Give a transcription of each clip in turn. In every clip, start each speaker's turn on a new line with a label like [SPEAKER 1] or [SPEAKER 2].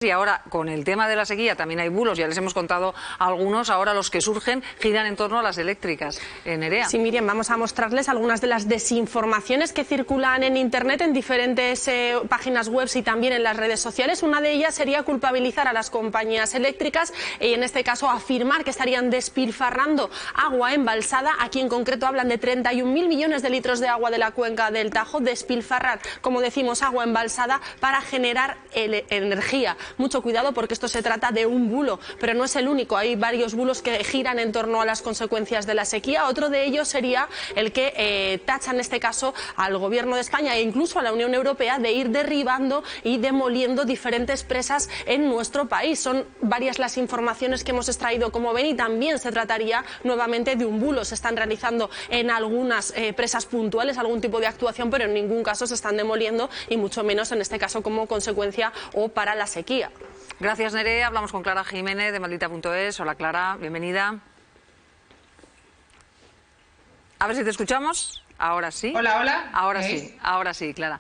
[SPEAKER 1] Y ahora, con el tema de la sequía, también hay bulos, ya les hemos contado algunos, ahora los que surgen giran en torno a las eléctricas. Nerea.
[SPEAKER 2] Sí, Miriam, vamos a mostrarles algunas de las desinformaciones que circulan en Internet, en diferentes páginas web y también en las redes sociales. Una de ellas sería culpabilizar a las compañías eléctricas y, en este caso, afirmar que estarían despilfarrando agua embalsada. Aquí, en concreto, hablan de 31.000 millones de litros de agua de la cuenca del Tajo, despilfarrar, como decimos, agua embalsada para generar energía. Mucho cuidado, porque esto se trata de un bulo, pero no es el único. Hay varios bulos que giran en torno a las consecuencias de la sequía. Otro de ellos sería el que tacha, en este caso, al Gobierno de España e incluso a la Unión Europea de ir derribando y demoliendo diferentes presas en nuestro país. Son varias las informaciones que hemos extraído, como ven, y también se trataría nuevamente de un bulo. Se están realizando en algunas presas puntuales algún tipo de actuación, pero en ningún caso se están demoliendo, y mucho menos en este caso como consecuencia o para la sequía.
[SPEAKER 1] Gracias, Nerea. Hablamos con Clara Jiménez de Maldita.es. Hola, Clara, bienvenida. A ver si te escuchamos. Ahora sí.
[SPEAKER 3] Hola, hola.
[SPEAKER 1] Ahora sí, Clara.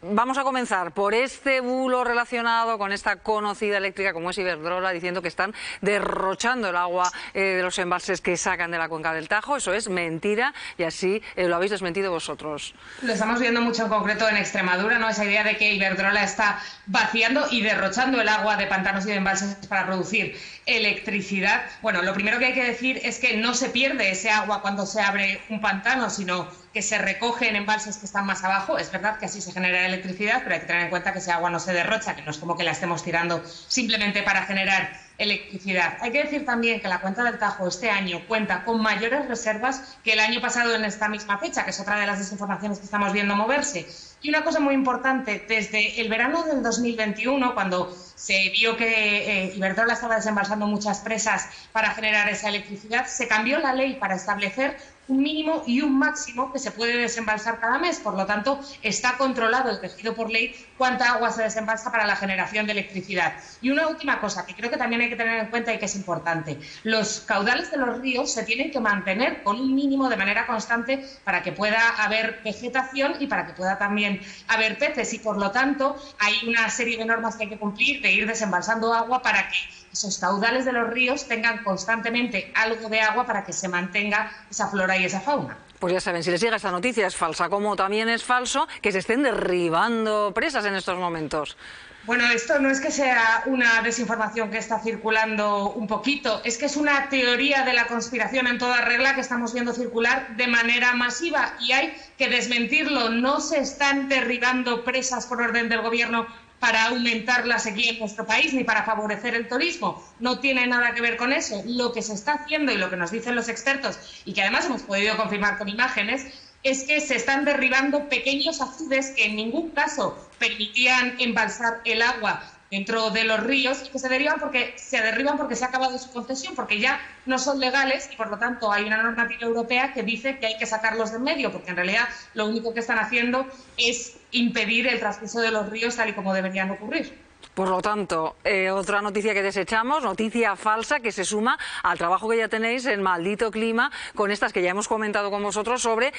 [SPEAKER 1] Vamos a comenzar por este bulo relacionado con esta conocida eléctrica como es Iberdrola, diciendo que están derrochando el agua de los embalses que sacan de la cuenca del Tajo. Eso es mentira, y así lo habéis desmentido vosotros.
[SPEAKER 3] Lo estamos viendo mucho en concreto en Extremadura, ¿no? Esa idea de que Iberdrola está vaciando y derrochando el agua de pantanos y de embalses para producir electricidad. Bueno, lo primero que hay que decir es que no se pierde ese agua cuando se abre un pantano, sino que se recoge en embalses que están más abajo. Es verdad que así se genera electricidad, pero hay que tener en cuenta que ese agua no se derrocha, que no es como que la estemos tirando simplemente para generar electricidad. Hay que decir también que la cuenca del Tajo este año cuenta con mayores reservas que el año pasado en esta misma fecha, que es otra de las desinformaciones que estamos viendo moverse. Y una cosa muy importante, desde el verano del 2021, cuando se vio que Iberdrola estaba desembalsando muchas presas para generar esa electricidad, se cambió la ley para establecer un mínimo y un máximo que se puede desembalsar cada mes. Por lo tanto, está controlado y regido por ley cuánta agua se desembalsa para la generación de electricidad. Y una última cosa que creo que también hay que tener en cuenta y que es importante: los caudales de los ríos se tienen que mantener con un mínimo de manera constante para que pueda haber vegetación y para que pueda también haber peces, y por lo tanto hay una serie de normas que hay que cumplir, de ir desembalsando agua para que esos caudales de los ríos tengan constantemente algo de agua para que se mantenga esa flora y esa fauna.
[SPEAKER 1] Pues ya saben, si les llega esta noticia es falsa, como también es falso que se estén derribando presas en estos momentos.
[SPEAKER 3] Bueno, esto no es que sea una desinformación que está circulando un poquito, es que es una teoría de la conspiración en toda regla que estamos viendo circular de manera masiva, y hay que desmentirlo. No se están derribando presas por orden del Gobierno para aumentar la sequía en nuestro país, ni para favorecer el turismo. No tiene nada que ver con eso. Lo que se está haciendo, y lo que nos dicen los expertos, y que además hemos podido confirmar con imágenes, es que se están derribando pequeños azudes que en ningún caso permitían embalsar el agua dentro de los ríos, y que se derriban porque se ha acabado su concesión, porque ya no son legales, y por lo tanto hay una normativa europea que dice que hay que sacarlos de en medio, porque en realidad lo único que están haciendo es impedir el transcurso de los ríos tal y como deberían ocurrir.
[SPEAKER 1] Por lo tanto, otra noticia que desechamos, noticia falsa que se suma al trabajo que ya tenéis en Maldito Clima, con estas que ya hemos comentado con vosotros sobre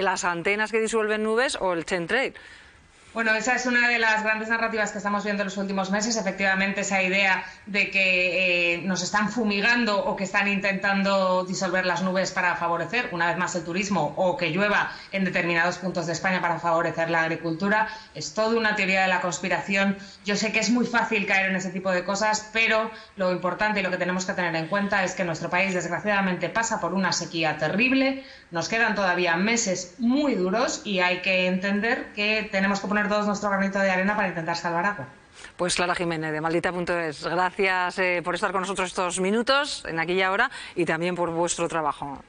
[SPEAKER 1] las antenas que disuelven nubes o el chemtrail.
[SPEAKER 3] Bueno, esa es una de las grandes narrativas que estamos viendo en los últimos meses. Efectivamente, esa idea de que nos están fumigando o que están intentando disolver las nubes para favorecer, una vez más, el turismo, o que llueva en determinados puntos de España para favorecer la agricultura, es toda una teoría de la conspiración. Yo sé que es muy fácil caer en ese tipo de cosas, pero lo importante y lo que tenemos que tener en cuenta es que nuestro país, desgraciadamente, pasa por una sequía terrible. Nos quedan todavía meses muy duros y hay que entender que tenemos que poner todos nuestro granito de arena para intentar salvar agua.
[SPEAKER 1] Pues Clara Jiménez de Maldita.es, gracias por estar con nosotros estos minutos en Aquí y Ahora, y también por vuestro trabajo.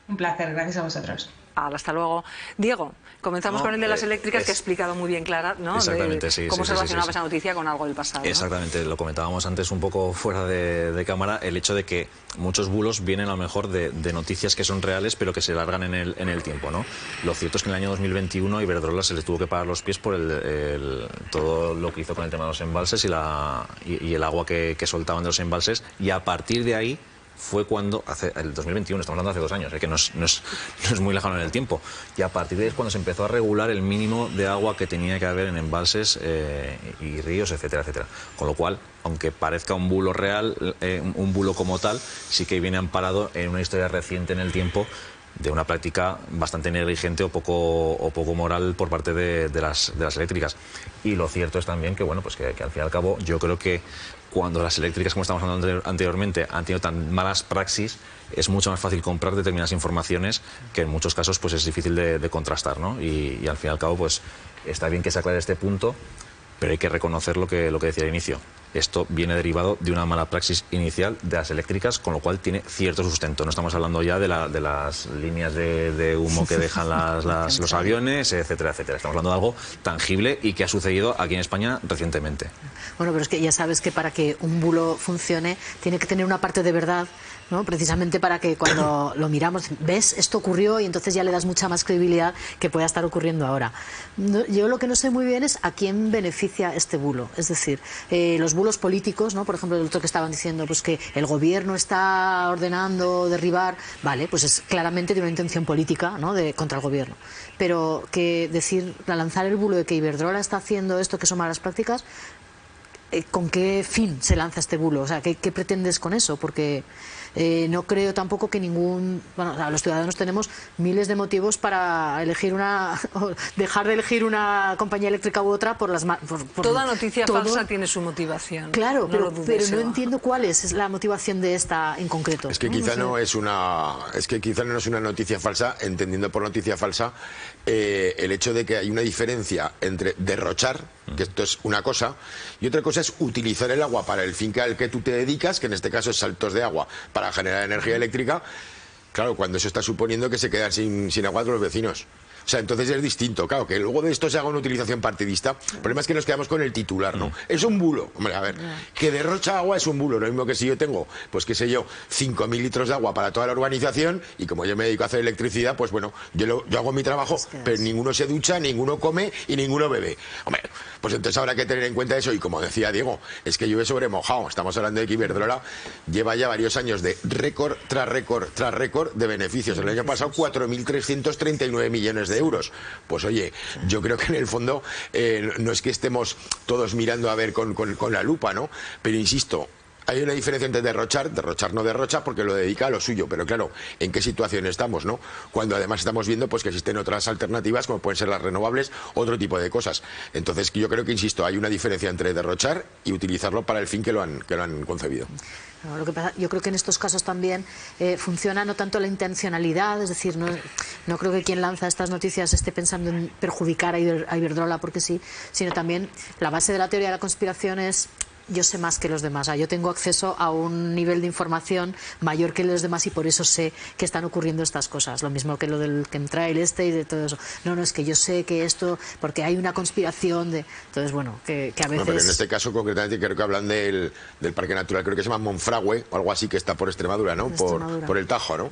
[SPEAKER 3] Un placer, gracias a vosotros.
[SPEAKER 1] Hasta luego. Diego, comenzamos con el de las eléctricas, que ha explicado muy bien Clara, ¿no?
[SPEAKER 4] Exactamente, sí.
[SPEAKER 1] Cómo se relacionaba esa noticia con algo del pasado, ¿no?
[SPEAKER 4] Exactamente, lo comentábamos antes un poco fuera de cámara, el hecho de que muchos bulos vienen a lo mejor de noticias que son reales, pero que se largan en el tiempo, ¿no? Lo cierto es que en el año 2021 Iberdrola se les tuvo que parar los pies por todo lo que hizo con el tema de los embalses y el agua que soltaban de los embalses, y a partir de ahí fue cuando, el 2021, estamos hablando de hace 2 años, que no es muy lejano en el tiempo, y a partir de ahí es cuando se empezó a regular el mínimo de agua que tenía que haber en embalses y ríos, etcétera, etcétera. Con lo cual, aunque parezca un bulo real, un bulo como tal, sí que viene amparado en una historia reciente en el tiempo de una práctica bastante negligente o poco moral por parte de las eléctricas. Y lo cierto es también que, bueno, pues que al fin y al cabo yo creo que cuando las eléctricas, como estamos hablando anteriormente, han tenido tan malas praxis, es mucho más fácil comprar determinadas informaciones que en muchos casos pues es difícil de contrastar, ¿no? Y al fin y al cabo pues está bien que se aclare este punto, pero hay que reconocer lo que decía al inicio. Esto viene derivado de una mala praxis inicial de las eléctricas, con lo cual tiene cierto sustento. No estamos hablando ya de las líneas de humo que dejan los aviones, etcétera, etcétera. Estamos hablando de algo tangible y que ha sucedido aquí en España recientemente.
[SPEAKER 5] Bueno, pero es que ya sabes que para que un bulo funcione tiene que tener una parte de verdad, ¿no? Precisamente para que cuando lo miramos, ves, esto ocurrió y entonces ya le das mucha más credibilidad que pueda estar ocurriendo ahora. Yo lo que no sé muy bien es a quién beneficia este bulo. Es decir, los bulos políticos, ¿no? Por ejemplo, el otro que estaban diciendo pues que el gobierno está ordenando derribar, vale, pues es claramente de una intención política, ¿no? Contra el gobierno. Pero que lanzar el bulo de que Iberdrola está haciendo esto que son malas prácticas, ¿con qué fin se lanza este bulo? O sea, ¿qué pretendes con eso? Porque no creo tampoco que los ciudadanos tenemos miles de motivos para elegir o dejar de elegir una compañía eléctrica u otra por
[SPEAKER 1] Toda noticia falsa tiene su motivación.
[SPEAKER 5] Claro, pero no entiendo cuál es la motivación de esta en concreto.
[SPEAKER 6] Es que quizá no es una noticia falsa, entendiendo por noticia falsa el hecho de que hay una diferencia entre derrochar, que esto es una cosa, y otra cosa es utilizar el agua para el fin al que tú te dedicas, que en este caso es saltos de agua para generar energía eléctrica. Claro, cuando eso está suponiendo que se quedan sin agua los vecinos. O sea, entonces es distinto. Claro, que luego de esto se haga una utilización partidista. El problema es que nos quedamos con el titular, ¿no? Es un bulo. Hombre, a ver, que derrocha agua es un bulo. Lo mismo que si yo tengo, pues qué sé yo, 5.000 litros de agua para toda la urbanización y como yo me dedico a hacer electricidad, pues bueno, yo hago mi trabajo, pero ninguno se ducha, ninguno come y ninguno bebe. Hombre, pues entonces habrá que tener en cuenta eso. Y como decía Diego, es que llueve sobre mojado. Estamos hablando de que Iberdrola lleva ya varios años de récord tras récord tras récord de beneficios. El año pasado 4.339 millones de euros. Pues oye, yo creo que en el fondo no es que estemos todos mirando a ver con la lupa, ¿no? Pero insisto, hay una diferencia entre derrochar no derrocha porque lo dedica a lo suyo, pero claro, ¿en qué situación estamos, no? Cuando además estamos viendo pues que existen otras alternativas como pueden ser las renovables, otro tipo de cosas. Entonces yo creo que, insisto, hay una diferencia entre derrochar y utilizarlo para el fin que lo han concebido.
[SPEAKER 5] No, lo que pasa, yo creo que en estos casos también funciona no tanto la intencionalidad, es decir, no creo que quien lanza estas noticias esté pensando en perjudicar a Iberdrola porque sí, sino también la base de la teoría de la conspiración es: yo sé más que los demás, yo tengo acceso a un nivel de información mayor que los demás y por eso sé que están ocurriendo estas cosas. Lo mismo que lo del chemtrail y de todo eso. No, es que yo sé que esto, porque hay una conspiración de... Entonces, bueno, que a veces...
[SPEAKER 6] No, pero en este caso concretamente creo que hablan del Parque Natural, creo que se llama Monfragüe o algo así, que está por Extremadura, ¿no? Por el Tajo, ¿no?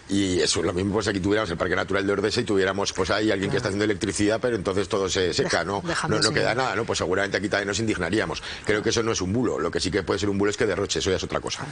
[SPEAKER 6] Y eso es lo mismo, pues aquí tuviéramos el Parque Natural de Ordesa y tuviéramos pues ahí alguien que está haciendo electricidad, pero entonces todo se seca, ¿no? No queda nada, ¿no? Pues seguramente aquí también nos indignaríamos. Creo que eso no es un bulo. Lo que sí que puede ser un bulo es que derroche, eso ya es otra cosa.